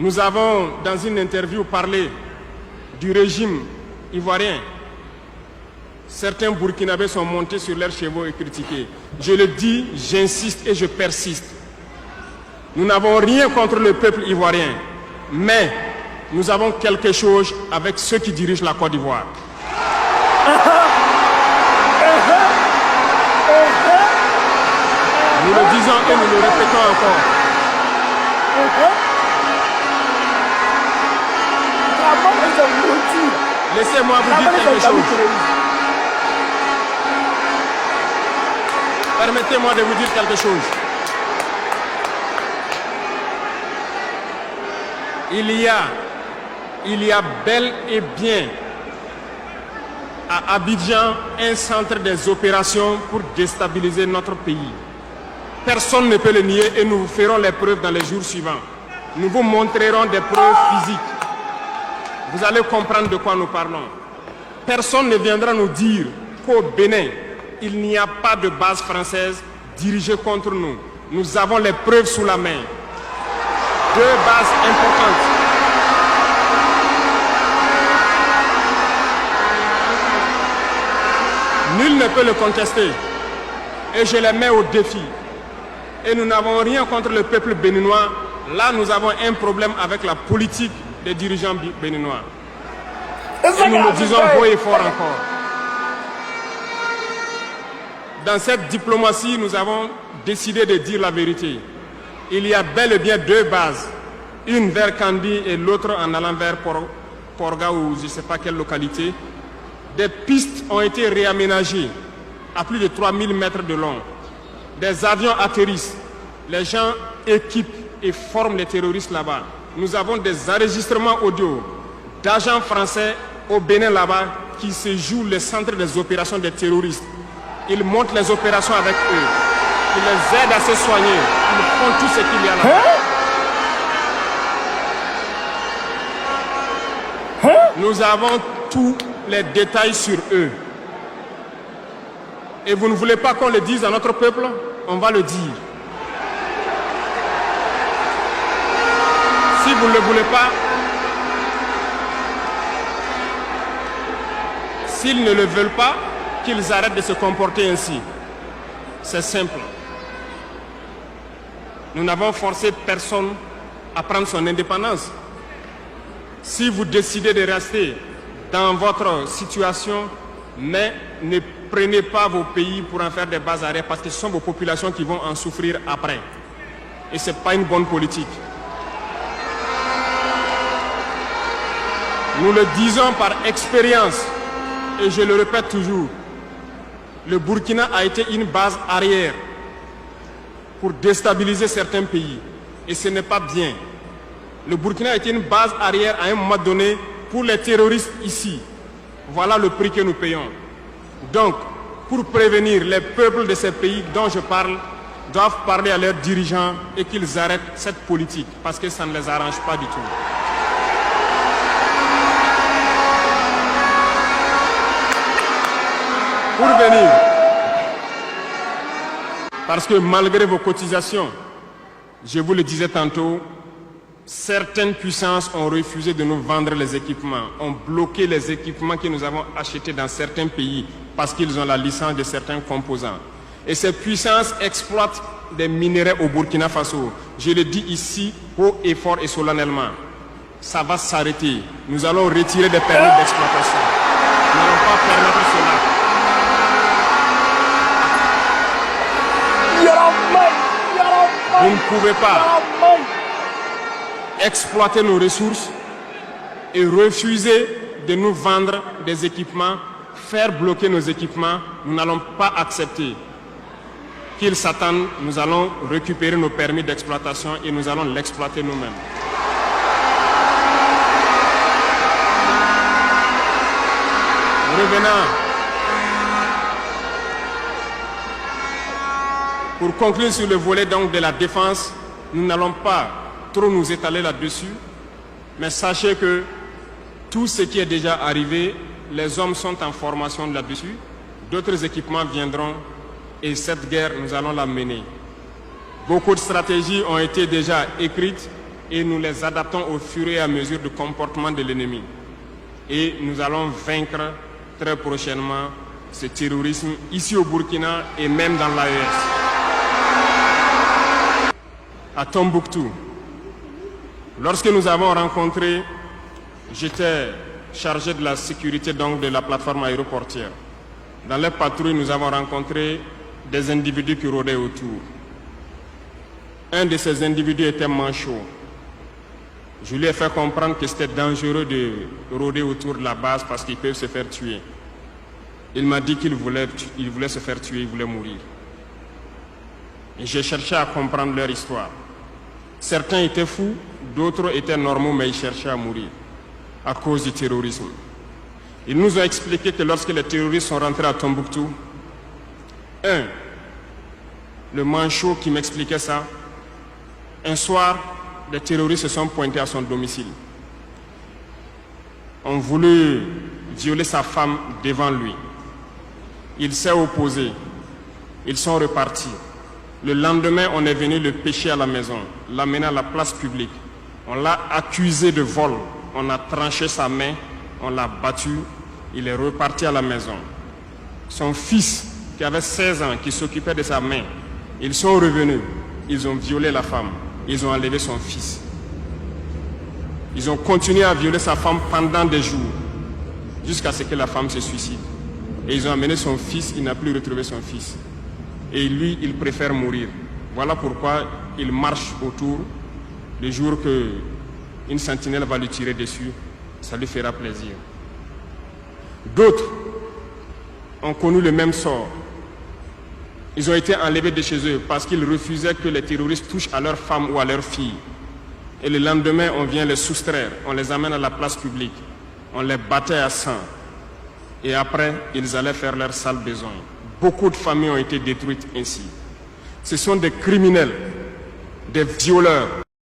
Nous avons, dans une interview, parlé du régime ivoirien. Certains Burkinabés sont montés sur leurs chevaux et critiqués. Je le dis, j'insiste et je persiste. Nous n'avons rien contre le peuple ivoirien, mais nous avons quelque chose avec ceux qui dirigent la Côte d'Ivoire. Nous le disons et nous le répétons encore. Laissez-moi vous dire quelque chose. Permettez-moi de vous dire quelque chose. Il y a bel et bien à Abidjan un centre des opérations pour déstabiliser notre pays. Personne ne peut le nier et nous vous ferons les preuves dans les jours suivants. Nous vous montrerons des preuves physiques. Vous allez comprendre de quoi nous parlons. Personne ne viendra nous dire qu'au Bénin, il n'y a pas de base française dirigée contre nous. Nous avons les preuves sous la main. 2 bases importantes. Nul ne peut le contester. Et je les mets au défi. Et nous n'avons rien contre le peuple béninois. Là, nous avons un problème avec la politique des dirigeants béninois. Et nous le disons haut et fort encore. Dans cette diplomatie, nous avons décidé de dire la vérité. Il y a bel et bien 2 bases. Une vers Kandi et l'autre en allant vers Porga ou je ne sais pas quelle localité. Des pistes ont été réaménagées à plus de 3000 mètres de long. Des avions atterrissent. Les gens équipent et forment les terroristes là-bas. Nous avons des enregistrements audio d'agents français au Bénin là-bas qui se jouent le centre des opérations des terroristes. Ils montent les opérations avec eux. Ils les aident à se soigner. Ils font tout ce qu'il y a là-bas. Nous avons tous les détails sur eux. Et vous ne voulez pas qu'on le dise à notre peuple? On va le dire. Si vous ne le voulez pas, s'ils ne le veulent pas, qu'ils arrêtent de se comporter ainsi. C'est simple. Nous n'avons forcé personne à prendre son indépendance. Si vous décidez de rester dans votre situation, mais ne prenez pas vos pays pour en faire des bases arrière parce que ce sont vos populations qui vont en souffrir après. Et ce n'est pas une bonne politique. Nous le disons par expérience et je le répète toujours. Le Burkina a été une base arrière pour déstabiliser certains pays. Et ce n'est pas bien. Le Burkina a été une base arrière à un moment donné pour les terroristes ici. Voilà le prix que nous payons. Donc, pour prévenir les peuples de ces pays dont je parle, doivent parler à leurs dirigeants et qu'ils arrêtent cette politique parce que ça ne les arrange pas du tout. Pour venir, parce que malgré vos cotisations, je vous le disais tantôt, certaines puissances ont refusé de nous vendre les équipements, ont bloqué les équipements que nous avons achetés dans certains pays parce qu'ils ont la licence de certains composants. Et ces puissances exploitent des minerais au Burkina Faso. Je le dis ici, haut et fort et solennellement. Ça va s'arrêter. Nous allons retirer des permis d'exploitation. Nous n'allons pas permettre cela. Vous ne pouvez pas exploiter nos ressources et refuser de nous vendre des équipements, faire bloquer nos équipements. Nous n'allons pas accepter qu'ils s'attendent. Nous allons récupérer nos permis d'exploitation et nous allons l'exploiter nous-mêmes. Revenant. Pour conclure sur le volet donc de la défense, nous n'allons pas trop nous étaler là-dessus, mais sachez que tout ce qui est déjà arrivé, les hommes sont en formation là-dessus, d'autres équipements viendront et cette guerre, nous allons la mener. Beaucoup de stratégies ont été déjà écrites et nous les adaptons au fur et à mesure du comportement de l'ennemi. Et nous allons vaincre très prochainement ce terrorisme ici au Burkina et même dans l'AES. À Tombouctou, lorsque nous avons rencontré, j'étais chargé de la sécurité donc de la plateforme aéroportière. Dans les patrouilles, nous avons rencontré des individus qui rôdaient autour. Un de ces individus était manchot. Je lui ai fait comprendre que c'était dangereux de rôder autour de la base parce qu'ils peuvent se faire tuer. Il m'a dit qu'il voulait se faire tuer, il voulait mourir. Et j'ai cherché à comprendre leur histoire. Certains étaient fous, d'autres étaient normaux, mais ils cherchaient à mourir à cause du terrorisme. Ils nous ont expliqué que lorsque les terroristes sont rentrés à Tombouctou, le manchot qui m'expliquait ça, un soir, les terroristes se sont pointés à son domicile. On voulait violer sa femme devant lui. Il s'est opposé. Ils sont repartis. Le lendemain, on est venu le pêcher à la maison, l'amener à la place publique. On l'a accusé de vol. On a tranché sa main, on l'a battu. Il est reparti à la maison. Son fils, qui avait 16 ans, qui s'occupait de sa main, ils sont revenus. Ils ont violé la femme. Ils ont enlevé son fils. Ils ont continué à violer sa femme pendant des jours, jusqu'à ce que la femme se suicide. Et ils ont amené son fils, il n'a plus retrouvé son fils. Et lui, il préfère mourir. Voilà pourquoi il marche autour. Le jour qu'une sentinelle va lui tirer dessus, ça lui fera plaisir. D'autres ont connu le même sort. Ils ont été enlevés de chez eux parce qu'ils refusaient que les terroristes touchent à leurs femmes ou à leurs filles. Et le lendemain, on vient les soustraire, on les amène à la place publique, on les battait à sang. Et après, ils allaient faire leur sale besoin. Beaucoup de familles ont été détruites ainsi. Ce sont des criminels, des violeurs.